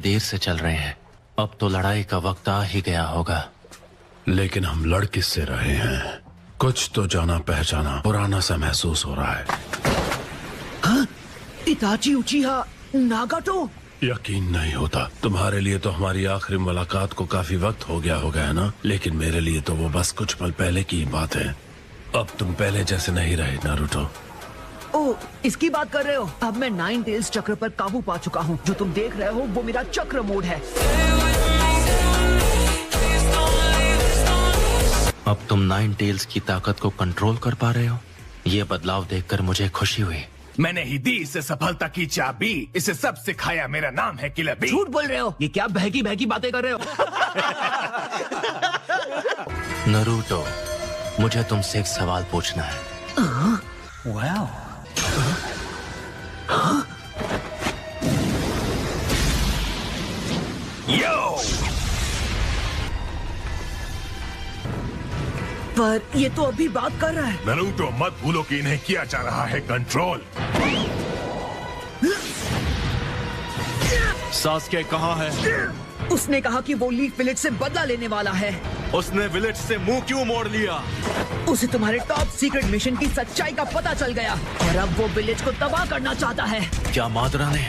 देर से चल रहे हैं। अब तो लड़ाई का वक्त आ ही गया होगा। लेकिन हम लड़ किससे रहे हैं? कुछ तो जाना पहचाना पुराना सा महसूस हो रहा है। हाँ? इताची उचिहा नागाटो? यकीन नहीं होता। तुम्हारे लिए तो हमारी आखिरी मुलाकात को काफी वक्त हो गया होगा, है ना? लेकिन मेरे लिए तो वो बस कुछ पल पहले की बात है। अब तुम पहले जैसे नहीं रहे नारुतो। ओह, इसकी बात कर रहे हो? अब मैं नाइन टेल्स चक्र पर काबू पा चुका हूँ। जो तुम देख रहे हो वो मेरा चक्र मोड है। अब तुम नाइन टेल्स की ताकत को कंट्रोल कर पा रहे हो। ये बदलाव देखकर मुझे खुशी हुई। मैंने ही दी इसे सफलता की चाबी। इसे सब सिखाया। मेरा नाम है किलर बी। झूठ बोल रहे हो। ये क्या बहकी बहकी बातें कर रहे हो? नारुतो, मुझे तुमसे एक सवाल पूछना है। वाह। यो! पर ये तो अभी बात कर रहा है। नारुतो, मत भूलो कि इन्हें किया जा रहा है कंट्रोल। सास्के कहाँ है? उसने कहा कि वो लीफ विलेज से बदला लेने वाला है। उसने विलेज से मुंह क्यों मोड़ लिया? उसे तुम्हारे टॉप सीक्रेट मिशन की सच्चाई का पता चल गया और अब वो विलेज को तबाह करना चाहता है। क्या मादरा ने?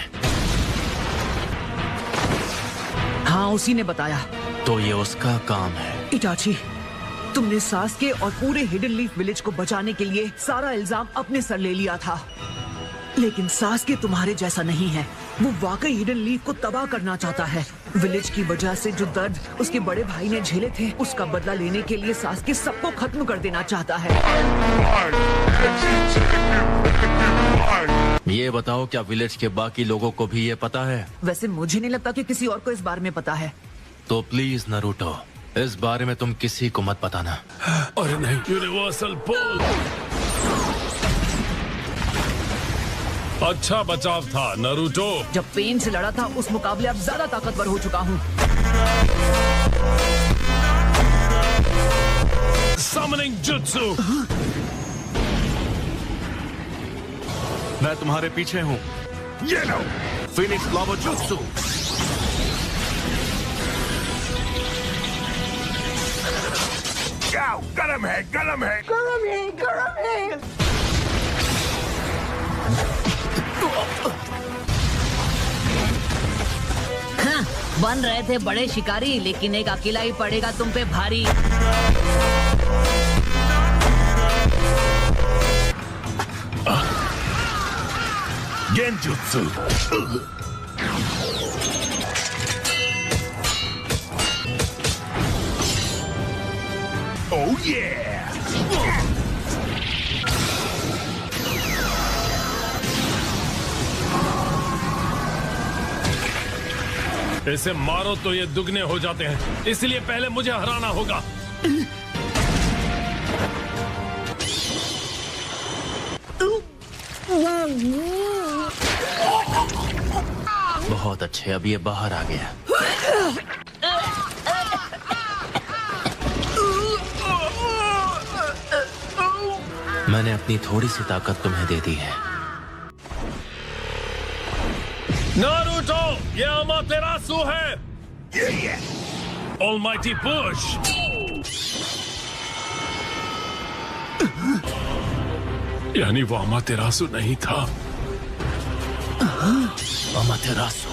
हाँ, उसी ने बताया। तो ये उसका काम है। इटाची, तुमने सास्के और पूरे हिडन लीफ विलेज को बचाने के लिए सारा इल्जाम अपने सर ले लिया था। लेकिन सास्के तुम्हारे जैसा नहीं है। वो वाकई हिडन लीफ को तबाह करना चाहता है। विलेज की वजह से जो दर्द उसके बड़े भाई ने झेले थे, उसका बदला लेने के लिए सास्के सबको खत्म कर देना चाहता है। ये बताओ, क्या विलेज के बाकी लोगों को भी ये पता है? वैसे मुझे नहीं लगता कि किसी और को इस बारे में पता है। तो प्लीज नारुतो, इस बारे में तुम किसी को मत बताना। अरे नहीं, यूनिवर्सल पोल। अच्छा बचाव था नारुतो। जब पेन से लड़ा था उस मुकाबले अब ज्यादा ताकतवर हो चुका हूँ। Summoning jutsu. मैं तुम्हारे पीछे हूँ। ये लो। फिनिक्स लावा जुत्सु। गरम है, गरम है, गरम है, गरम है। हाँ, बन रहे थे बड़े शिकारी, लेकिन एक अकेला ही पड़ेगा तुम पे भारी। गेंजुत्सु। Oh yeah! इसे मारो तो ये दुगने हो जाते हैं, इसलिए पहले मुझे हराना होगा। बहुत अच्छे, अब ये बाहर आ गया। मैंने अपनी थोड़ी सी ताकत तुम्हें दे दी है। नारुतो, ये अमातेरासु है। Almighty push. यानी वो अमातेरासु नहीं था। अमातेरासु।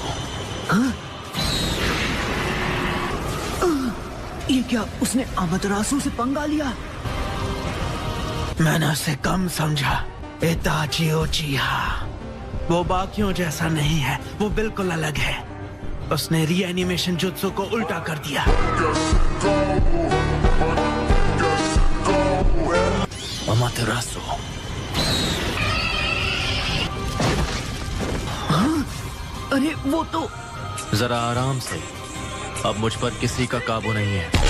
ये क्या, उसने अमातेरासु से पंगा लिया? मैंने उसे कम समझा। इताची उचिहा वो बाकियों जैसा नहीं है, वो बिल्कुल अलग है। उसने रीएनिमेशन जुत्सु को उल्टा कर दिया। अमातेरासु। हाँ? अरे वो तो। जरा आराम से, अब मुझ पर किसी का काबू नहीं है।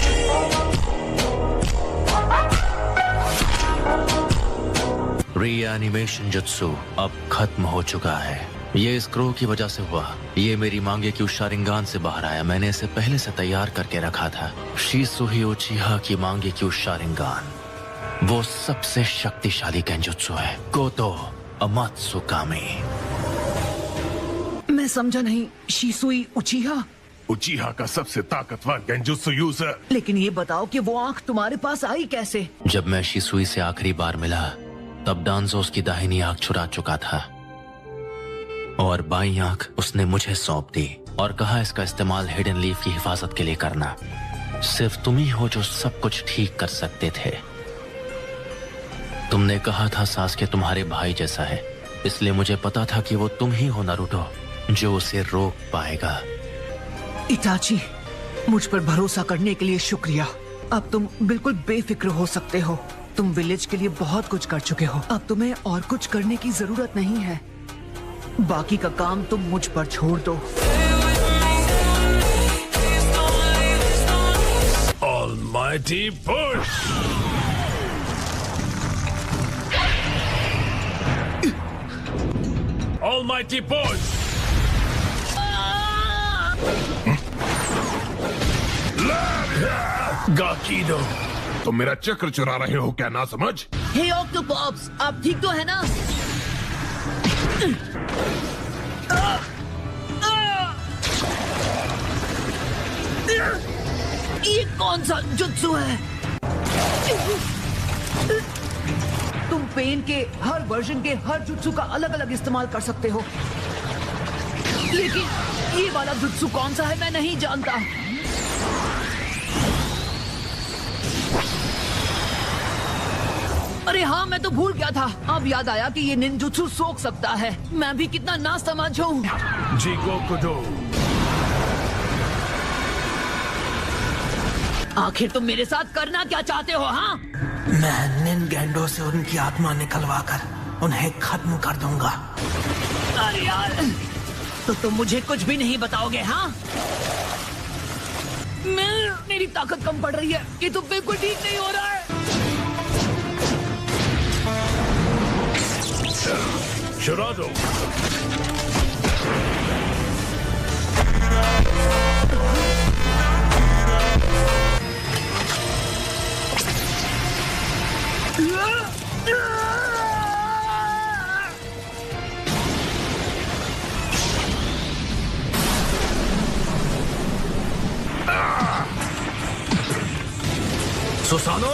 रीएनिमेशन जुत्सु अब खत्म हो चुका है। ये स्क्रो की वजह से हुआ। ये मेरी मांगे की शारिंगान से बाहर आया। मैंने इसे पहले से तैयार करके रखा था। शिसुही उचिहा की मांगे की शारिंगान वो सबसे शक्तिशाली गेंजुत्सु है। कोतो अमात्सुकामी। मैं समझा नहीं। शिसुई उचिहा? उचीहा का सबसे ताकतवर गेंजुत्सु यूजर। लेकिन ये बताओ कि वो आंख तुम्हारे पास आई कैसे? जब मैं शिसुई से आखिरी बार मिला तब डांजो उसकी दाहिनी आंख चुरा चुका था और बाईं आंख उसने मुझे सौंप दी और कहा इसका इस्तेमाल हिडन लीफ की हिफाजत के लिए करना। सिर्फ तुम ही हो जो सब कुछ ठीक कर सकते थे। तुमने कहा था सास्के तुम्हारे भाई जैसा है, इसलिए मुझे पता था कि वो तुम ही हो नारुतो जो उसे रोक पाएगा। इताची, मुझ पर भरोसा करने के लिए शुक्रिया। अब तुम बिल्कुल बेफिक्र हो सकते हो। तुम विलेज के लिए बहुत कुछ कर चुके हो। अब तुम्हें और कुछ करने की जरूरत नहीं है। बाकी का काम तुम मुझ पर छोड़ दो। Almighty push! Almighty push! गाकीडो, तुम मेरा चक्र चुरा रहे हो क्या? ना समझ। हे ऑक्टोपॉप्स, आप ठीक तो है ना? ये कौन सा जुत्सु है? तुम पेन के हर वर्जन के हर जुत्सु का अलग अलग इस्तेमाल कर सकते हो, लेकिन ये वाला जुत्सु कौन सा है मैं नहीं जानता। अरे हाँ, मैं तो भूल गया था। अब याद आया कि ये निंजुत्सु सोख सकता है। मैं भी कितना ना समझ हूँ। जिगोकुडो। आखिर तुम मेरे साथ करना क्या चाहते हो? हाँ, मैं निनगेंडो से उनकी आत्मा निकलवा कर उन्हें खत्म कर दूंगा। अरे यार, तो तुम मुझे कुछ भी नहीं बताओगे? हाँ, मेरी ताकत कम पड़ रही है। ये तो बिल्कुल ठीक नहीं हो रहा है। चुरा दो। Susanoo!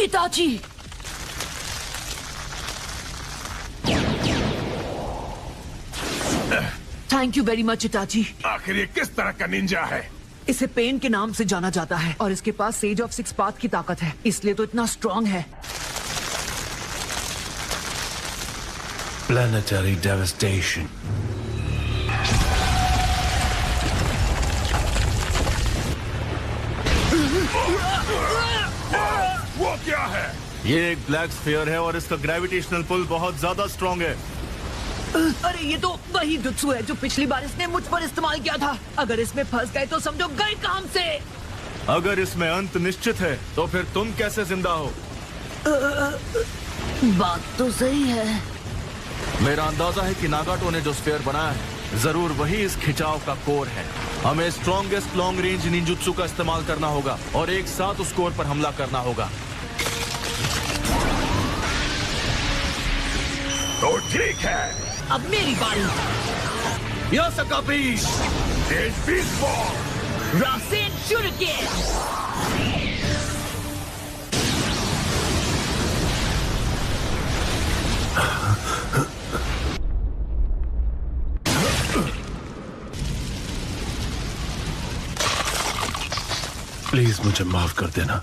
Itachi, thank you very much Itachi. आखिर ये किस तरह का निंजा है? इसे पेन के नाम से जाना जाता है और इसके पास सेज ऑफ सिक्स पाथ की ताकत है, इसलिए तो इतना स्ट्रांग है। Planetary devastation. वो क्या है? ये एक ब्लैक स्फीयर है और इसका ग्रेविटेशनल पुल बहुत ज्यादा स्ट्रांग है। अरे ये तो वही जुत्सु है जो पिछली बार इसने मुझ पर इस्तेमाल किया था। अगर इसमें फंस गए तो समझो गए काम से। अगर इसमें अंत निश्चित है तो फिर तुम कैसे जिंदा हो? बात तो सही है। मेरा अंदाजा है कि नागाटो ने जो स्फीयर बनाया है जरूर वही इस खिंचाव का कोर है। हमें स्ट्रॉन्गेस्ट लॉन्ग रेंज निंजुत्सु का इस्तेमाल करना होगा और एक साथ उस कोर पर हमला करना होगा। तो ठीक है, अब मेरी बारी। यासकापी! तेज बीस बॉल। रासेन शुरुकेन। प्लीज मुझे माफ कर देना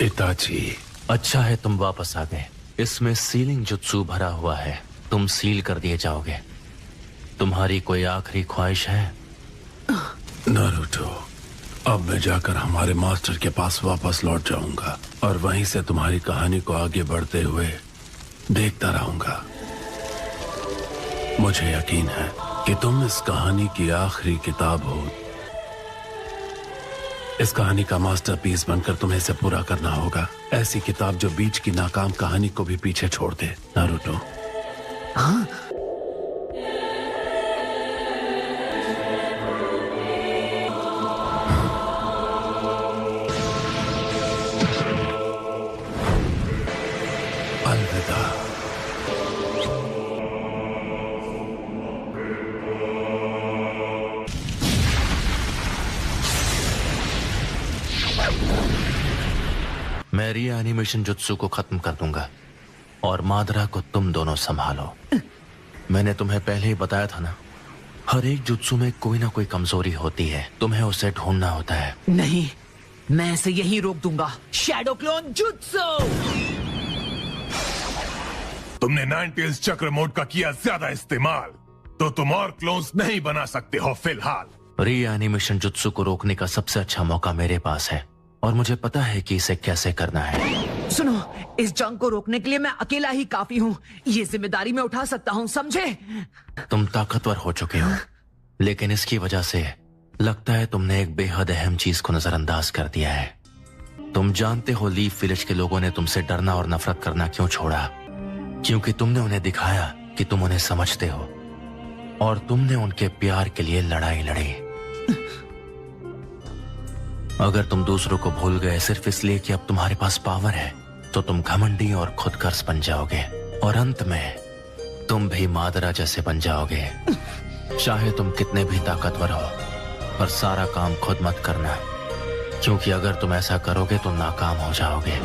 इताची। अच्छा है तुम वापस आ गए। इसमें सीलिंग जुत्सु भरा हुआ है, तुम सील कर दिए जाओगे। तुम्हारी कोई आखिरी ख्वाहिश है? नारुतो, अब मैं जाकर हमारे मास्टर के पास वापस लौट जाऊंगा और वहीं से तुम्हारी कहानी को आगे बढ़ते हुए देखता रहूंगा। मुझे यकीन है कि तुम इस कहानी की आखिरी किताब हो। इस कहानी का मास्टरपीस बनकर तुम्हें इसे पूरा करना होगा। ऐसी किताब जो बीच की नाकाम कहानी को भी पीछे छोड़ दे। नारुतो। हाँ? मैं रीएनिमेशन जुत्सु को खत्म कर दूंगा और मादरा को तुम दोनों संभालो। मैंने तुम्हें पहले ही बताया था ना, हर एक जुत्सु में कोई ना कोई कमजोरी होती है, तुम्हें उसे ढूंढना होता है। नहीं, मैं इसे यहीं रोक दूंगा। Shadow clone jutsu. तुमने नाइनटेल्स चक्र मोड का किया ज्यादा इस्तेमाल, तो तुम और क्लोन्स नहीं बना सकते हो फिलहाल। रीएनिमेशन जुत्सु को रोकने का सबसे अच्छा मौका मेरे पास है और मुझे पता है कि इसे कैसे करना है। सुनो, इस जंग को रोकने के लिए मैं अकेला ही काफी हूँ। ये जिम्मेदारी मैं उठा सकता हूँ, समझे? तुम ताकतवर हो चुके हो, लेकिन इसकी वजह से लगता है तुमने एक बेहद अहम चीज को नजरअंदाज कर दिया है। तुम जानते हो लीफ विलेज के लोगों ने तुमसे डरना और नफरत करना क्यों छोड़ा? क्योंकि तुमने उन्हें दिखाया कि तुम उन्हें समझते हो और तुमने उनके प्यार के लिए लड़ाई लड़ी। अगर तुम दूसरों को भूल गए सिर्फ इसलिए कि अब तुम्हारे पास पावर है, तो तुम घमंडी और खुदगर्ज बन जाओगे और अंत में तुम भी मादरा जैसे बन जाओगे। चाहे तुम कितने भी ताकतवर हो, पर सारा काम खुद मत करना, क्योंकि अगर तुम ऐसा करोगे तो नाकाम हो जाओगे।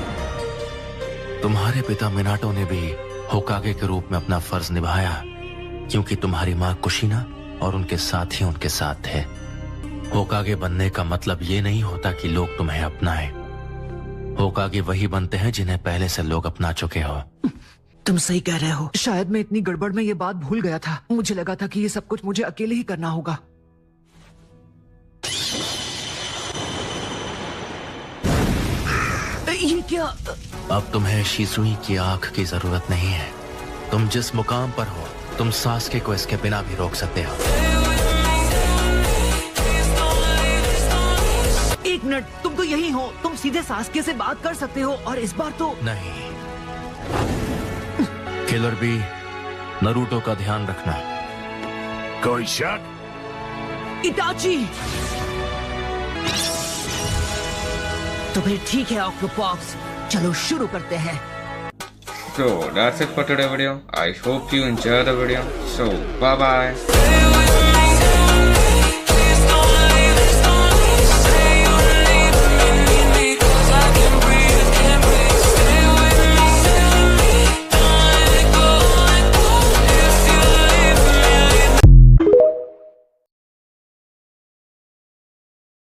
तुम्हारे पिता मिनाटो ने भी होकागे के रूप में अपना फर्ज निभाया, क्योंकि तुम्हारी माँ कुशिना और उनके साथी उनके साथ थे। होकागे बनने का मतलब ये नहीं होता कि लोग तुम्हें अपनाएं। होकागे वही बनते हैं जिन्हें पहले से लोग अपना चुके हो। तुम सही कह रहे हो। शायद मैं इतनी गड़बड़ में ये बात भूल गया था। मुझे लगा था कि ये सब कुछ मुझे अकेले ही करना होगा। ये क्या? अब तुम्हें शिसुई की आंख की जरूरत नहीं है। तुम जिस मुकाम पर हो, तुम सास्के को इसके बिना भी रोक सकते हो। एक मिनट, तुम तो यही हो। तुम सीधे सास्के से बात कर सकते हो और इस बार तो नहीं। किलर बी, नरूटो का ध्यान रखना। कोई शक? इटाची। तो फिर ठीक है ऑक्टोपॉक्स, चलो शुरू करते हैं। So that's it for today's video. I hope you enjoyed the video. So bye bye.